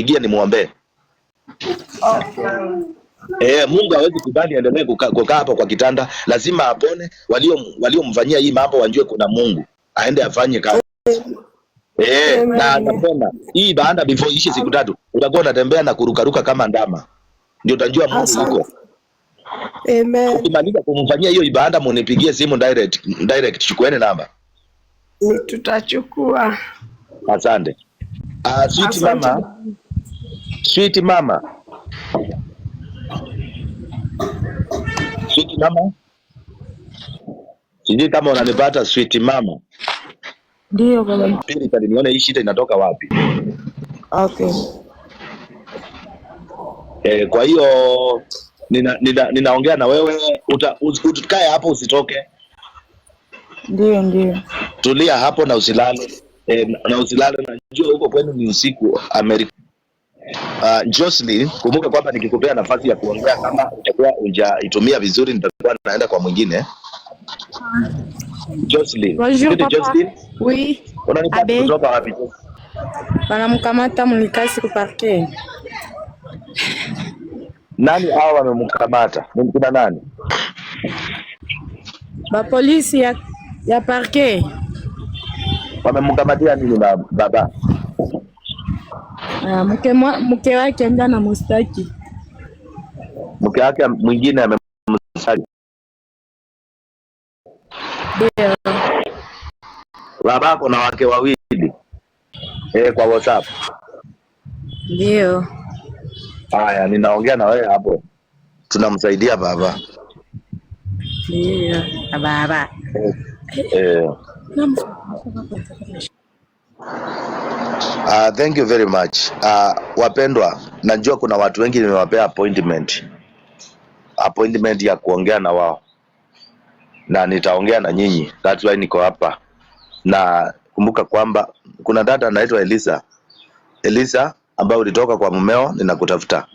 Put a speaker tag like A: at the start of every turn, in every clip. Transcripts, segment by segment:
A: nipigie nimuombe. Mungu hawezi kubali endelee kukaa hapo kwa kitanda, lazima apone. Waliomfanyia hii mambo wajue kuna Mungu, aende afanye kazi. Na anapona hii baada before ishi siku 3 utakuwa unatembea na kurukaruka kama ndama, ndio utajua Mungu yuko.
B: Amen.
A: Ukimaliza kumfanyia hiyo ibada munipigie simu direct, chukueni namba.
B: Tutachukua.
A: Asante. Sweet mama. Sijui kama unanipata sweet mama.
B: Ndio baba.
A: Pili kali nione hii shida inatoka wapi.
B: Okay.
A: Kwa hiyo ninaongea na wewe, utakae hapo usitoke.
B: Ndio.
A: Tulia hapo na usilale. Najua huko kwenu ni usiku Amerika. Jocelyn, kumbuka kwamba nikikupea nafasi ya kuongea, kama utakuwa hujaitumia vizuri nitakuwa naenda kwa mwingine. Jocelyn.
B: Bonjour papa.
A: Jocelyn?
B: Oui.
A: Unanipata kutoka wapi?
B: Wanamkamata mlikasi ku parquet.
A: Nani hao wamemkamata? Kuna nani?
B: Ba polisi ya parquet.
A: Wamemkamatia nini na baba?
B: Mke wake ndio anamstaki.
A: Mke wake mwingine amemstaki.
B: Ndio.
A: Babako na wake wawili. Kwa WhatsApp.
B: Ndio.
A: Haya, ninaongea na wewe hapo. Tunamsaidia baba.
B: Ndio, baba.
A: Thank you very much. Wapendwa, najua kuna watu wengi nimewapea appointment ya kuongea na wao, na nitaongea na nyinyi. That's why niko hapa. Na kumbuka kwamba kuna dada anaitwa Elisa ambaye ulitoka kwa mumeo, ninakutafuta.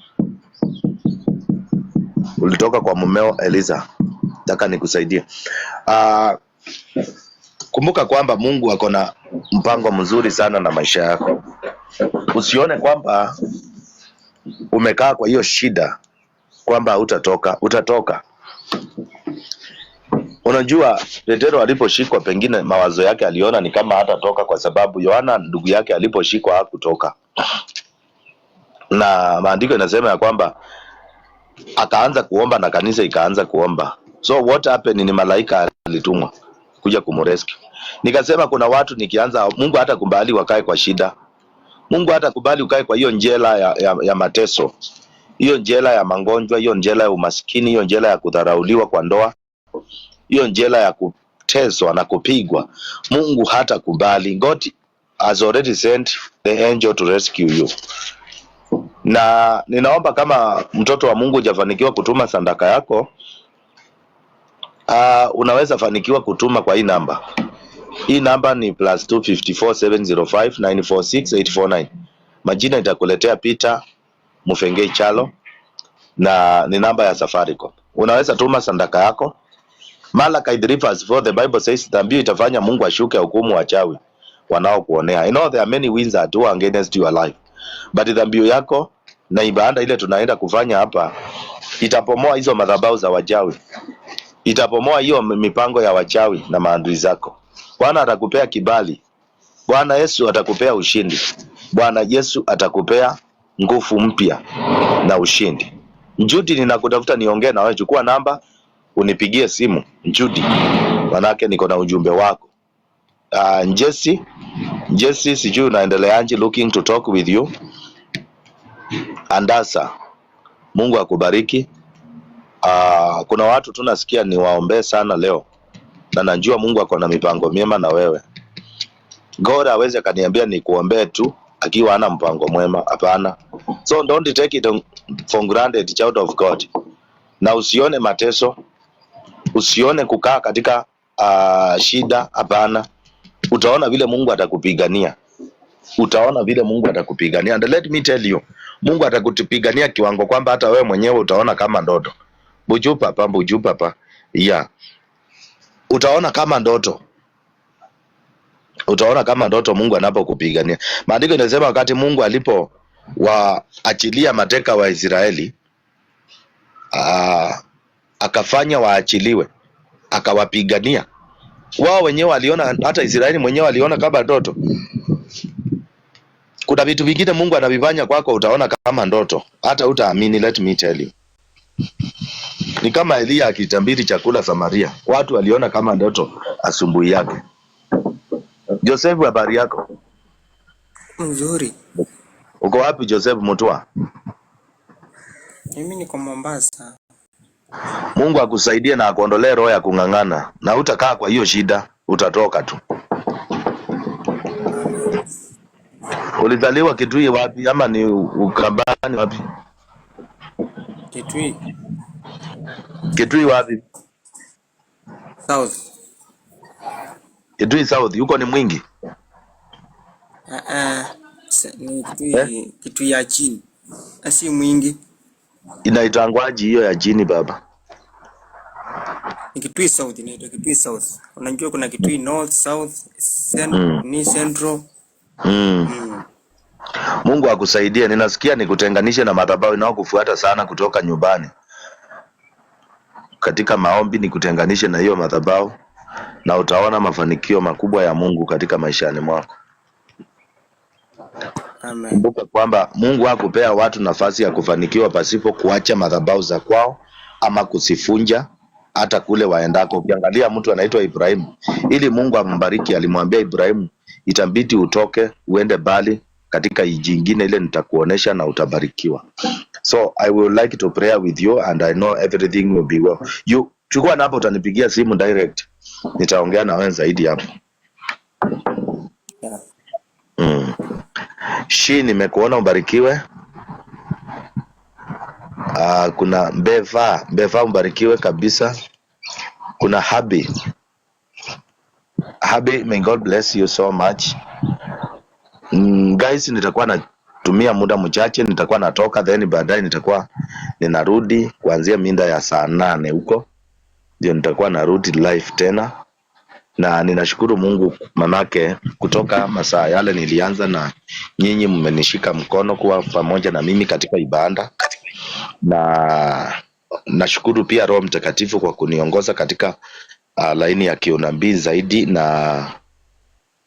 A: Ulitoka kwa mumeo Elisa, nataka nikusaidie. Kumbuka kwamba Mungu ako na mpango mzuri sana na maisha yako. Usione kwamba umekaa kwa hiyo shida kwamba utatoka. Unajua Petero aliposhikwa, pengine mawazo yake aliona ni kama hatatoka, kwa sababu Yohana ndugu yake aliposhikwa hakutoka. Na maandiko inasema ya kwamba akaanza kuomba na kanisa ikaanza kuomba. So what happened ni malaika alitumwa kuja kumrescue. Nikasema kuna watu nikianza, Mungu hata kubali wakae kwa shida. Mungu hata kubali ukae kwa hiyo njela ya mateso. Hiyo njela ya magonjwa, hiyo njela ya umaskini, hiyo njela ya kudharauliwa kwa ndoa, hiyo njela ya kuteswa na kupigwa. Mungu hata kubali. God has already sent the angel to rescue you. Na ninaomba kama mtoto wa Mungu hujafanikiwa kutuma sadaka yako, unaweza fanikiwa kutuma kwa hii namba. Hii namba ni +25470594684 Majina itakuletea Peter Mufengei Chalo, na ni namba ya Safaricom. Unaweza tuma sadaka yako. Malachi 3:4, the Bible says dhambi itafanya Mungu ashuke hukumu wachawi wanaokuonea. I know there are many winds that do against your life, but dhambi yako na ibada ile tunaenda kufanya hapa itapomoa hizo madhabahu za wachawi, itapomoa hiyo mipango ya wachawi na maadui zako. Bwana atakupea kibali. Bwana Yesu atakupea ushindi. Bwana Yesu atakupea nguvu mpya na ushindi. Njudi, ninakutafuta niongee na wewe. Chukua namba unipigie simu Njudi, manake niko na ujumbe wako. Jesse, sijui unaendeleaje, looking to talk with you. Andasa, Mungu akubariki. Kuna watu tunasikia niwaombee sana leo, na najua Mungu ako na mipango mema na wewe. God hawezi kaniambia nikuombee tu akiwa hana mpango mwema, hapana. So don't take it for granted, child of God. Na usione mateso, usione kukaa katika shida, hapana. Utaona vile Mungu atakupigania. And let me tell you, Mungu atakutupigania kiwango kwamba hata wewe mwenyewe utaona kama ndoto. Buju papa. Yeah. Utaona kama ndoto Mungu anapokupigania. Maandiko inasema wakati Mungu waachilia mateka wa Israeli, akafanya waachiliwe, akawapigania. Wao wenyewe waliona, hata Israeli mwenyewe aliona kama ndoto. Kuna vitu vingine Mungu anavifanya kwako, utaona kama ndoto, hata utaamini. Let me tell you, ni kama Elia akitabiri chakula Samaria, watu waliona kama ndoto asubuhi yake. Joseph, habari yako?
C: Nzuri.
A: Uko wapi Joseph Mutua?
C: Mimi niko Mombasa.
A: Mungu akusaidie na akuondolee roho ya kung'ang'ana, na utakaa kwa hiyo shida, utatoka tu.
C: Amen.
A: Ulizaliwa Kitui wapi, ama ni Ukambani wapi?
C: Kitui
A: Kitui wapi?
C: South.
A: Kitui South. Yuko ni mwingi?
C: Ni Kitui ya chini. Asi mwingi.
A: Inaitangwaji hiyo ya chini baba?
C: Ni Kitui South, inaitwa Kitui South. Unajua kuna Kitui North, South, ni Central.
A: Mungu akusaidie. Ninasikia nikutenganishe na madhabahu inayokufuata sana kutoka nyumbani. Katika maombi nikutenganishe na hiyo madhabahu, na utaona mafanikio makubwa ya Mungu katika maishani mwako.
C: Amen.
A: Kumbuka kwamba Mungu hakupea watu nafasi ya kufanikiwa pasipo kuacha madhabahu za kwao ama kusifunja hata kule waendako. Ukiangalia mtu anaitwa Ibrahimu, ili Mungu ambariki, alimwambia Ibrahimu, itabidi utoke uende bali katika nchi nyingine, ile nitakuonesha na utabarikiwa. So I would like to pray with you and I know everything will be well. You chukua hapo, utanipigia simu direct, nitaongea na wewe zaidi hapo.
C: Yeah.
A: Shi, nimekuona, ubarikiwe. Kuna Mbeva, ubarikiwe kabisa. Kuna Habi, may God bless you so much. Guys, nitakuwa natumia muda mchache, nitakuwa natoka, then baadaye nitakuwa ninarudi kuanzia minda ya saa 8 huko, ndio nitakuwa narudi live tena. Na ninashukuru Mungu manake kutoka masaa yale nilianza na nyinyi mmenishika mkono kuwa pamoja na mimi katika ibada, na nashukuru pia Roho Mtakatifu kwa kuniongoza katika laini ya kiunabii zaidi, na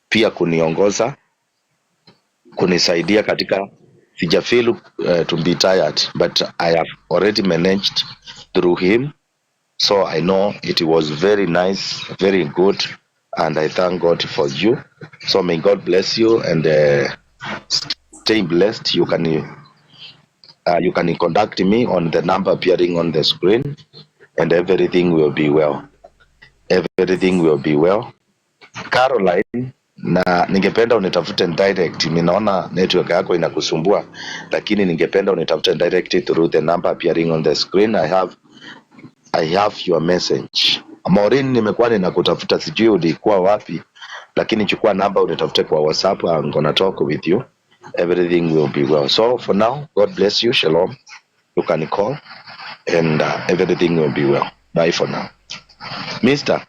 A: pia kuniongoza, kunisaidia katika, sijafeel to be tired but I have already managed through him. So I know it was very nice, very good, and I thank God for you. So may God bless you and stay blessed. You can contact me on the number appearing on the screen, and everything will be well. Everything will be well. Caroline, na ningependa unitafute direct. Ninaona network yako inakusumbua, lakini ningependa unitafute direct through the number appearing on the screen. I have your message. Maureen, nimekuwa ninakutafuta, sijui ulikuwa wapi, lakini chukua namba unitafute kwa WhatsApp. I'm gonna talk with you. Everything will be well. So for now, God bless you. Shalom. You can call and everything will be well. Bye for now. Mister.